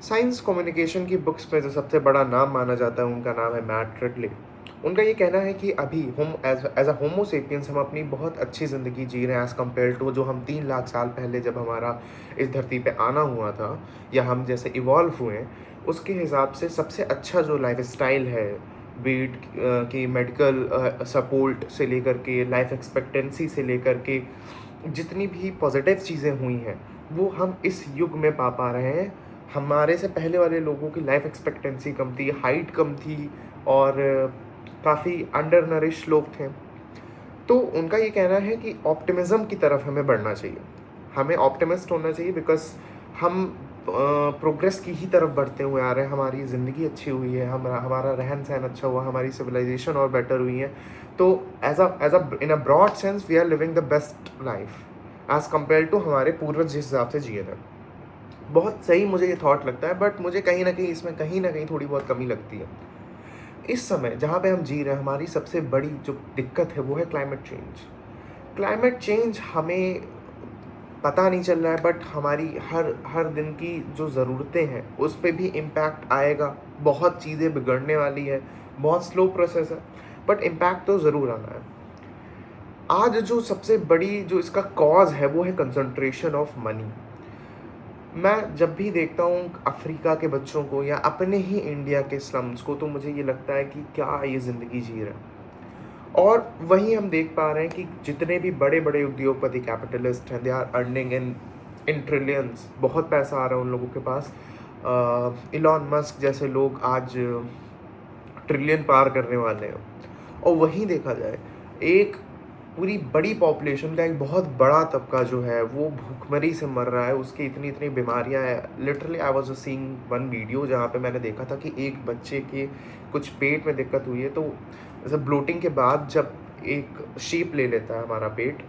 Science communication की books में जो सबसे बड़ा नाम माना जाता है उनका नाम है मैट रिडले। उनका ये कहना है कि अभी हम as as a homo sapiens हम अपनी बहुत अच्छी ज़िंदगी जी रहे हैं एज़ कम्पेयर टू जो हम 3 लाख साल पहले जब हमारा इस धरती पे आना हुआ था या हम जैसे इवॉल्व हुए हैं, उसके हिसाब से सबसे अच्छा जो लाइफ स्टाइल है, बीट की मेडिकल सपोर्ट से लेकर के लाइफ एक्सपेक्टेंसी से लेकर के जितनी भी पॉजिटिव चीज़ें हुई हैं वो हम इस युग में पा पा रहे हैं। हमारे से पहले वाले लोगों की लाइफ एक्सपेक्टेंसी कम थी, हाइट कम थी और काफ़ी अंडर नरिश लोग थे। तो उनका ये कहना है कि ऑप्टिमिज़्म की तरफ हमें बढ़ना चाहिए। हमें ऑप्टिमिस्ट होना चाहिए बिकॉज़ हम प्रोग्रेस की ही तरफ बढ़ते हुए आ रहे हैं। हमारी ज़िंदगी अच्छी हुई है, हमारा रहन-सहन अच्छा हुआ, हमारी सिविलाइज़ेशन और बेटर हुई है। तो as a in a broad sense we are living the best life as compare to हमारे पूर्वज जिस हिसाब से जिए थे। बहुत सही मुझे ये थॉट लगता है, बट मुझे कहीं न कहीं इसमें कहीं न कहीं थोड़ी बहुत कमी लगती है। इस समय जहाँ पे हम जी रहे हैं, हमारी सबसे बड़ी जो दिक्कत है वो है क्लाइमेट चेंज। क्लाइमेट चेंज हमें पता नहीं चल रहा है, बट हमारी हर हर दिन की जो ज़रूरतें हैं उस पे भी इम्पैक्ट आएगा। बहुत चीज़ें बिगड़ने वाली है, बहुत स्लो प्रोसेस है, बट इम्पैक्ट तो ज़रूर आना है। आज जो सबसे बड़ी जो इसका कॉज़ है वो है कंसंट्रेशन ऑफ मनी। मैं जब भी देखता हूँ अफ्रीका के बच्चों को या अपने ही इंडिया के स्लम्स को, तो मुझे ये लगता है कि क्या ये ज़िंदगी जी रहे हैं। और वहीं हम देख पा रहे हैं कि जितने भी बड़े बड़े उद्योगपति कैपिटलिस्ट हैं, they are earning in trillions. बहुत पैसा आ रहा है उन लोगों के पास। इलॉन मस्क जैसे लोग आज ट्रिलियन पार करने वाले हैं। और वहीं देखा जाए, एक पूरी बड़ी पॉपुलेशन का एक बहुत बड़ा तबका जो है वो भूखमरी से मर रहा है। उसकी इतनी इतनी बीमारियां हैं। Literally I was seeing one video जहाँ पे मैंने देखा था कि एक बच्चे के कुछ पेट में दिक्कत हुई है। तो जैसे ब्लोटिंग के बाद जब एक शेप ले लेता है हमारा पेट,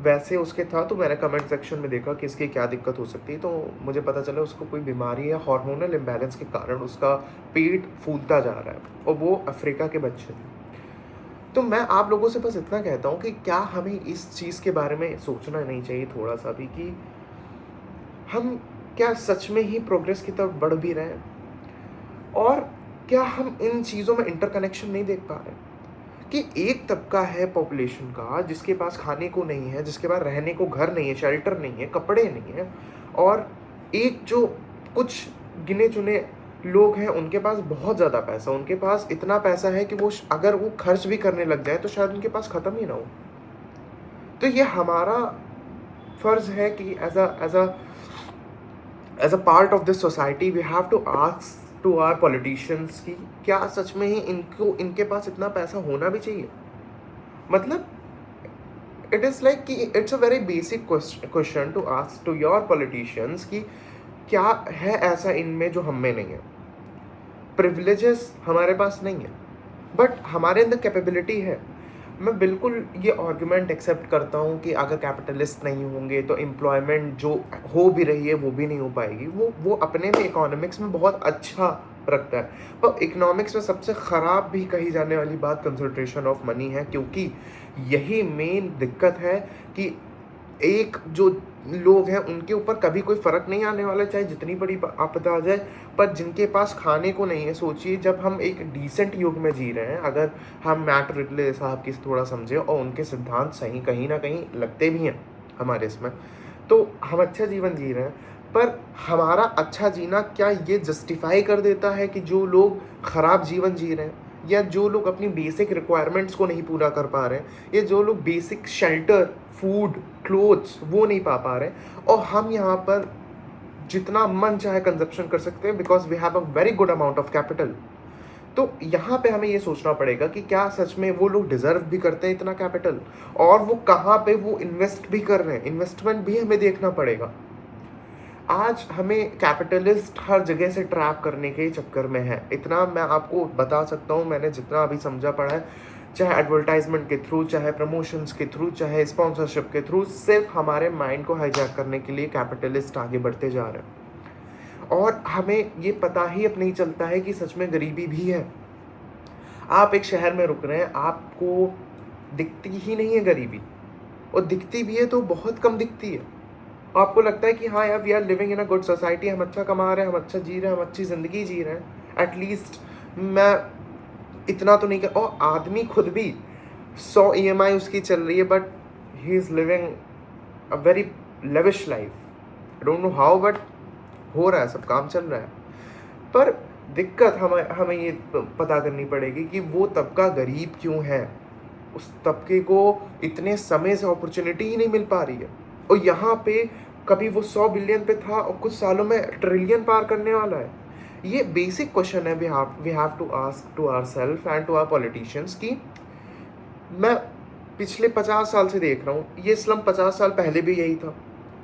वैसे उसके था। तो मैंने कमेंट सेक्शन में देखा कि इसकी क्या दिक्कत हो सकती है, तो मुझे पता चला उसको कोई बीमारी है, हार्मोनल इम्बैलेंस के कारण उसका पेट फूलता जा रहा है, और वो अफ्रीका के बच्चे थे। तो मैं आप लोगों से बस इतना कहता हूँ कि क्या हमें इस चीज़ के बारे में सोचना नहीं चाहिए थोड़ा सा भी, कि हम क्या सच में ही प्रोग्रेस की तरफ बढ़ भी रहे हैं, और क्या हम इन चीज़ों में इंटरकनेक्शन नहीं देख पा रहे हैं कि एक तबका है पॉपुलेशन का जिसके पास खाने को नहीं है, जिसके पास रहने को घर नहीं है, शेल्टर नहीं है, कपड़े नहीं है, और एक जो कुछ गिने चुने लोग हैं उनके पास बहुत ज़्यादा पैसा। उनके पास इतना पैसा है कि वो अगर वो खर्च भी करने लग जाए तो शायद उनके पास ख़त्म ही ना हो। तो ये हमारा फ़र्ज़ है कि as a part of this society we have to ask to our politicians कि क्या सच में ही इनके पास इतना पैसा होना भी चाहिए। मतलब इट इज़ लाइक कि it's a very basic question to ask to your politicians कि क्या है ऐसा इनमें जो हम में नहीं है। प्रिविलेजेस हमारे पास नहीं है, बट हमारे अंदर कैपेबिलिटी है। मैं बिल्कुल ये आर्गुमेंट एक्सेप्ट करता हूँ कि अगर कैपिटलिस्ट नहीं होंगे तो एम्प्लॉयमेंट जो हो भी रही है वो भी नहीं हो पाएगी। वो अपने में इकोनॉमिक्स में बहुत अच्छा रखता है, पर इकोनॉमिक्स में सबसे ख़राब भी कही जाने वाली बात कंसंट्रेशन ऑफ मनी है, क्योंकि यही मेन दिक्कत है कि एक जो लोग हैं उनके ऊपर कभी कोई फ़र्क नहीं आने वाला, चाहे जितनी बड़ी आपदा आ जाए। पर जिनके पास खाने को नहीं है, सोचिए जब हम एक डिसेंट युग में जी रहे हैं, अगर हम मैट रिडले साहब की थोड़ा समझें और उनके सिद्धांत सही कहीं ना कहीं लगते भी हैं हमारे इसमें, तो हम अच्छा जीवन जी रहे हैं। पर हमारा अच्छा जीना क्या ये जस्टिफाई कर देता है कि जो लोग ख़राब जीवन जी रहे हैं, या जो लोग अपनी बेसिक रिक्वायरमेंट्स को नहीं पूरा कर पा रहे हैं, या जो लोग बेसिक शेल्टर, फूड, क्लोथ्स वो नहीं पा रहे हैं, और हम यहाँ पर जितना मन चाहे कंजप्शन कर सकते हैं because we have a very good amount of capital. तो यहाँ पे हमें ये सोचना पड़ेगा कि क्या सच में वो लोग डिजर्व भी करते हैं इतना कैपिटल, और वो कहाँ पे वो इन्वेस्ट भी कर रहे हैं। इन्वेस्टमेंट भी हमें देखना पड़ेगा। आज हमें कैपिटलिस्ट हर जगह से ट्रैप करने के चक्कर में है। इतना मैं आपको बता सकता हूँ, मैंने जितना अभी समझा पड़ा है, चाहे एडवर्टाइजमेंट के थ्रू, चाहे प्रमोशंस के थ्रू, चाहे स्पॉन्सरशिप के थ्रू, सिर्फ हमारे माइंड को हाईजैक करने के लिए कैपिटलिस्ट आगे बढ़ते जा रहे हैं। और हमें ये पता ही अब नहीं चलता है कि सच में गरीबी भी है। आप एक शहर में रुक रहे हैं, आपको दिखती ही नहीं है गरीबी, और दिखती भी है तो बहुत कम दिखती है। आपको लगता है कि हाँ यार, we are living in a good society, हम अच्छा कमा रहे हैं, हम अच्छा जी रहे हैं, हम अच्छी ज़िंदगी जी रहे हैं, एटलीस्ट मैं इतना तो नहीं कर। और आदमी खुद भी 100 ईएमआई उसकी चल रही है, but he is living a very lavish life. I don't know how, but हो रहा है, सब काम चल रहा है। पर दिक्कत हमें हमें ये पता करनी पड़ेगी कि वो तबका गरीब क्यों है, उस तबके को इतने समय से अपॉर्चुनिटी ही नहीं मिल पा रही है। और यहाँ पे कभी वो 100 बिलियन पे था और कुछ सालों में ट्रिलियन पार करने वाला है। ये बेसिक क्वेश्चन है we have to ask to ourself and to our politicians कि मैं पिछले 50 साल से देख रहा हूँ, ये स्लम 50 साल पहले भी यही था,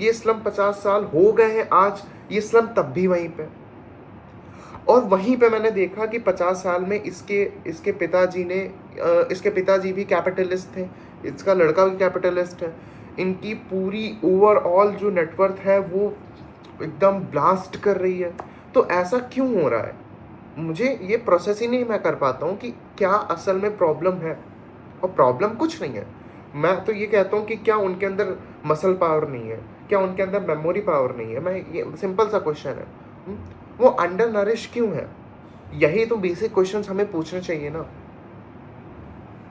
ये स्लम 50 साल हो गए हैं आज, ये स्लम तब भी वहीं पे। और वहीं पे मैंने देखा कि 50 साल में इसके इसके पिताजी ने इसके पिताजी भी कैपिटलिस्ट थे, इसका लड़का भी कैपिटलिस्ट है, इनकी पूरी ओवरऑल जो नेटवर्थ है वो एकदम ब्लास्ट कर रही है। तो ऐसा क्यों हो रहा है? मुझे ये प्रोसेस ही नहीं मैं कर पाता हूँ कि क्या असल में प्रॉब्लम है। और प्रॉब्लम कुछ नहीं है, मैं तो ये कहता हूँ कि क्या उनके अंदर मसल पावर नहीं है, क्या उनके अंदर मेमोरी पावर नहीं है। मैं ये सिंपल सा क्वेश्चन है, वो अंडर नरिश क्यों है? यही तो बेसिक क्वेश्चंस हमें पूछने चाहिए ना।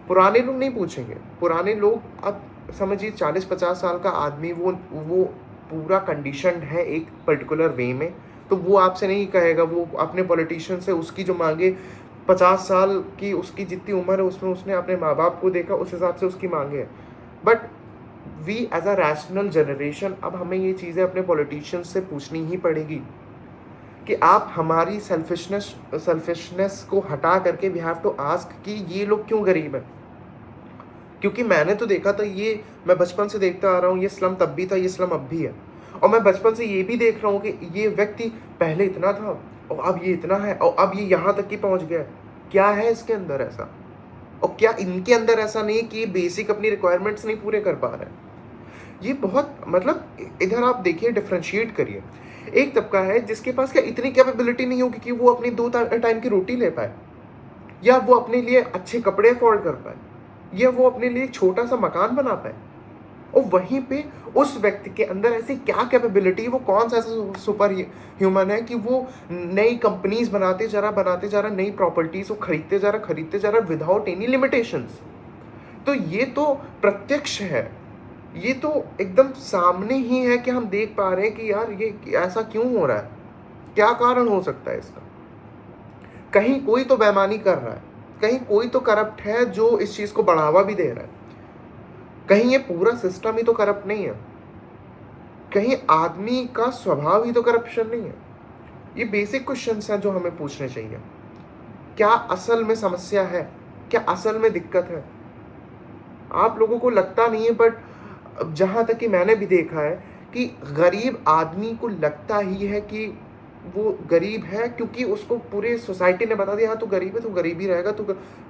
पुराने लोग नहीं पूछेंगे। पुराने लोग, अब समझिए 40-50 साल का आदमी, वो पूरा कंडीशनड है एक पर्टिकुलर वे में, तो वो आपसे नहीं कहेगा, वो अपने पॉलिटिशियन से उसकी जो मांगे 50 साल की उसकी जितनी उम्र है उसमें उसने अपने माँ बाप को देखा, उस हिसाब से उसकी मांगे है। But we as a rational generation, अब हमें ये चीज़ें अपने पॉलिटिशियन से पूछनी ही पड़ेगी कि आप हमारी सेल्फिशनेस को हटा करके वी हैव टू आस्क कि ये लोग क्यों गरीब हैं। क्योंकि मैंने तो देखा था, ये मैं बचपन से देखता आ रहा हूँ, ये स्लम तब भी था, ये स्लम अब भी है। और मैं बचपन से ये भी देख रहा हूँ कि ये व्यक्ति पहले इतना था और अब ये इतना है और अब ये यहाँ तक ही पहुँच गया है। क्या है इसके अंदर ऐसा? और क्या इनके अंदर ऐसा नहीं कि ये बेसिक अपनी रिक्वायरमेंट्स नहीं पूरे कर पा रहे हैं? ये बहुत, मतलब इधर आप देखिए, डिफ्रेंशिएट करिए। एक तबका है जिसके पास क्या इतनी कैपेबिलिटी नहीं होगी कि वो अपनी 2 टाइम की रोटी ले पाए, या वो अपने लिए अच्छे कपड़े अफोर्ड कर पाए, या वो अपने लिए छोटा सा मकान बना पाए। और वहीं पे उस व्यक्ति के अंदर ऐसी क्या कैपेबिलिटी, वो कौन सा ऐसा सुपर ह्यूमन है कि वो नई कंपनीज बनाते जा रहा, नई प्रॉपर्टीज वो खरीदते जा रहा विदाउट एनी लिमिटेशंस। तो ये तो प्रत्यक्ष है, ये तो एकदम सामने ही है कि हम देख पा रहे हैं कि यार ये ऐसा क्यों हो रहा है, क्या कारण हो सकता है इसका। कहीं कोई तो बेईमानी कर रहा है, कहीं कोई तो करप्ट है जो इस चीज़ को बढ़ावा भी दे रहा है, कहीं ये पूरा सिस्टम ही तो करप्ट नहीं है, कहीं आदमी का स्वभाव ही तो करप्शन नहीं है। ये बेसिक क्वेश्चंस हैं जो हमें पूछने चाहिए। क्या असल में समस्या है? क्या असल में दिक्कत है? आप लोगों को लगता नहीं है, बट जहाँ तक कि मैंने भी देखा है कि गरीब आदमी को लगता ही है कि वो गरीब है, क्योंकि उसको पूरे सोसाइटी ने बता दिया हाँ तू गरीब है, तू गरीब ही रहेगा,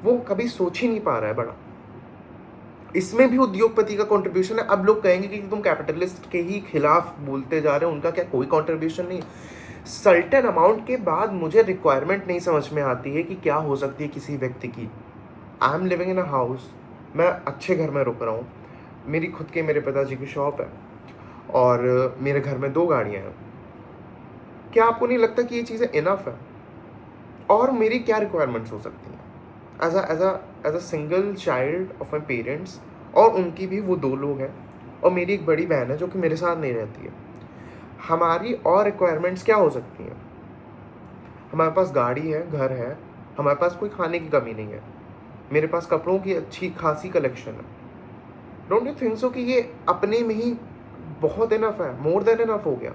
वो कभी सोच ही नहीं पा रहा है बड़ा। इसमें भी उद्योगपति का कंट्रीब्यूशन है। अब लोग कहेंगे कि तुम कैपिटलिस्ट के ही खिलाफ बोलते जा रहे हो, उनका क्या कोई कंट्रीब्यूशन नहीं? सर्टेन अमाउंट के बाद मुझे रिक्वायरमेंट नहीं समझ में आती है कि क्या हो सकती है किसी व्यक्ति की। I am living in a house, मैं अच्छे घर में रुक रहा हूँ, मेरी खुद के मेरे पिताजी की शॉप है और मेरे घर में 2 गाड़ियाँ हैं। क्या आपको नहीं लगता कि ये चीज़ें इनफ है? और मेरी क्या रिक्वायरमेंट्स हो सकती हैं as a single child of my parents? और उनकी भी, वो 2 लोग हैं और मेरी एक बड़ी बहन है जो कि मेरे साथ नहीं रहती है। हमारी और रिक्वायरमेंट्स क्या हो सकती हैं? हमारे पास गाड़ी है, घर है, हमारे पास कोई खाने की कमी नहीं है, मेरे पास कपड़ों की अच्छी खासी कलेक्शन है। डोंट यू थिंक सो कि ये अपने में ही बहुत इनफ है, मोर देन इनफ हो गया?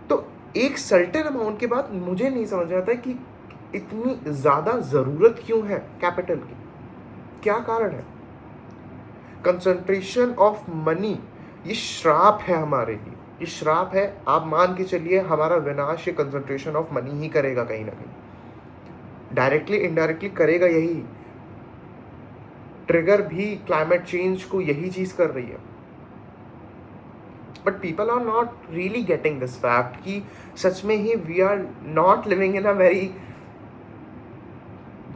तो एक सर्टेन अमाउंट के बाद मुझे नहीं समझ आता है कि इतनी ज़्यादा ज़रूरत क्यों है कैपिटल की, क्या कारण है? कंसंट्रेशन ऑफ मनी, ये श्राप है हमारे लिए, ये श्राप है। आप मान के चलिए हमारा विनाश ये कंसंट्रेशन ऑफ मनी ही करेगा, कहीं ना कहीं डायरेक्टली इनडायरेक्टली करेगा। यही ट्रिगर भी क्लाइमेट चेंज को यही चीज़ कर रही है। But people are not really getting this fact कि सच में ही we are not living in a very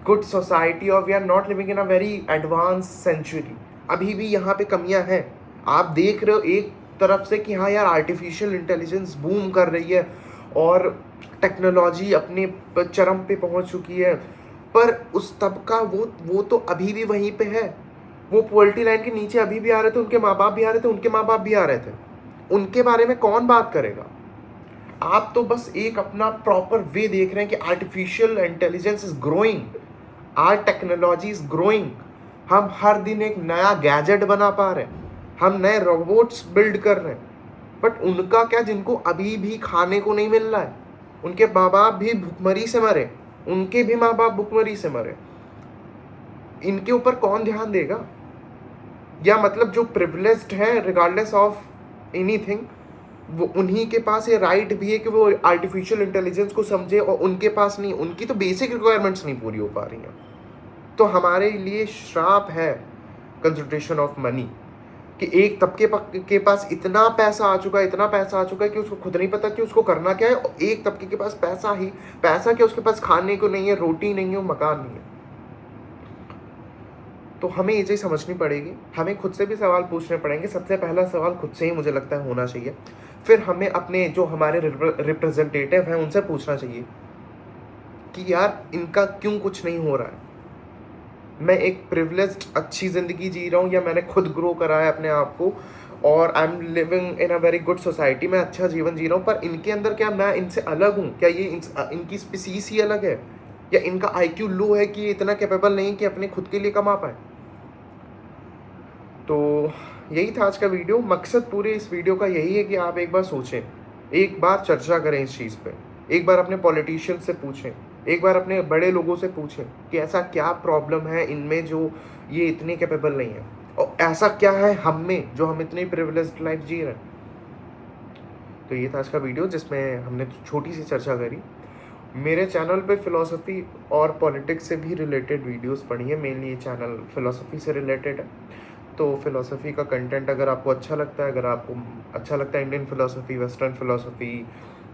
good society और we are not living in a very advance century. अभी भी यहाँ पे कमियां हैं। आप देख रहे हो, एक तरफ से कि हाँ यार आर्टिफिशियल इंटेलिजेंस बूम कर रही है और टेक्नोलॉजी अपने चरम पे पहुंच चुकी है, पर उस तबका वो तो अभी भी वहीं पे है। वो पॉवर्टी लाइन के नीचे अभी भी आ रहे थे, उनके माँ बाप भी आ रहे थे, उनके माँ बाप भी आ रहे थे। उनके बारे में कौन बात करेगा? आप तो बस एक अपना प्रॉपर वे देख रहे हैं कि artificial intelligence is growing, our technology is growing. हम हर दिन एक नया गैजेट बना पा रहे हैं, हम नए रोबोट्स बिल्ड कर रहे हैं, बट उनका क्या जिनको अभी भी खाने को नहीं मिल रहा है, उनके माँ बाप भी भुखमरी से मरे, उनके भी माँ बाप भुखमरी से मरे, इनके ऊपर कौन ध्यान देगा? या मतलब जो प्रिविलेज्ड है रिगार्डलेस ऑफ एनीथिंग, वो उन्हीं के पास ये राइट भी है कि वो आर्टिफिशियल इंटेलिजेंस को समझे, और उनके पास नहीं, उनकी तो बेसिक रिक्वायरमेंट्स नहीं पूरी हो पा रही हैं। तो हमारे लिए श्राप है कंसंट्रेशन ऑफ मनी, कि एक तबके के पास इतना पैसा आ चुका है, इतना पैसा आ चुका है कि उसको खुद नहीं पता कि उसको करना क्या है, और एक तबके के पास पैसा ही पैसा, कि उसके पास खाने को नहीं है, रोटी नहीं है, मकान नहीं है। तो हमें ये चीज़ समझनी पड़ेगी, हमें खुद से भी सवाल पूछने पड़ेंगे। सबसे पहला सवाल खुद से ही मुझे लगता है होना चाहिए, फिर हमें अपने जो हमारे रिप्रेजेंटेटिव हैं उनसे पूछना चाहिए कि यार इनका क्यों कुछ नहीं हो रहा है। मैं एक प्रिविलेज्ड अच्छी ज़िंदगी जी रहा हूँ, या मैंने खुद ग्रो करा है अपने आप को, और I am living in a very good society, मैं अच्छा जीवन जी रहा हूँ, पर इनके अंदर क्या मैं इनसे अलग हूँ? क्या ये इनकी स्पीसीज ही अलग है, या इनका आईक्यू लो है कि ये इतना कैपेबल नहीं कि अपने खुद के लिए कमा पाए? तो यही था आज का वीडियो। मकसद पूरे इस वीडियो का यही है कि आप एक बार सोचें, एक बार चर्चा करें इस चीज़ पे, एक बार अपने पॉलिटिशियन से पूछें, एक बार अपने बड़े लोगों से पूछें कि ऐसा क्या प्रॉब्लम है इनमें जो ये इतने कैपेबल नहीं है, और ऐसा क्या है हम में जो हम इतनी प्रिविलेज्ड लाइफ जी रहे हैं। तो ये था आज का वीडियो जिसमें हमने छोटी सी चर्चा करी। मेरे चैनल पे फ़िलॉसफ़ी और पॉलिटिक्स से भी रिलेटेड वीडियोस पड़ी हैं, मेनली ये चैनल फ़िलॉसफ़ी से रिलेटेड है। तो फ़िलॉसफ़ी का कंटेंट अगर आपको अच्छा लगता है, अगर आपको अच्छा लगता है Indian philosophy, western philosophy,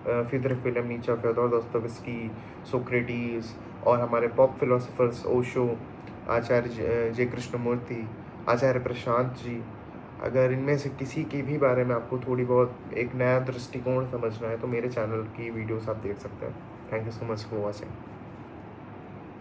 Friedrich William Nietzsche, Fyodor Dostoevsky, Socrates, और हमारे pop philosophers Osho, Acharya J Krishnamurti, Acharya Prashant ji, अगर इनमें से किसी के भी बारे में आपको थोड़ी बहुत एक नया दृष्टिकोण समझना है तो मेरे चैनल की वीडियोस आप देख सकते हैं। Thank you so much for watching.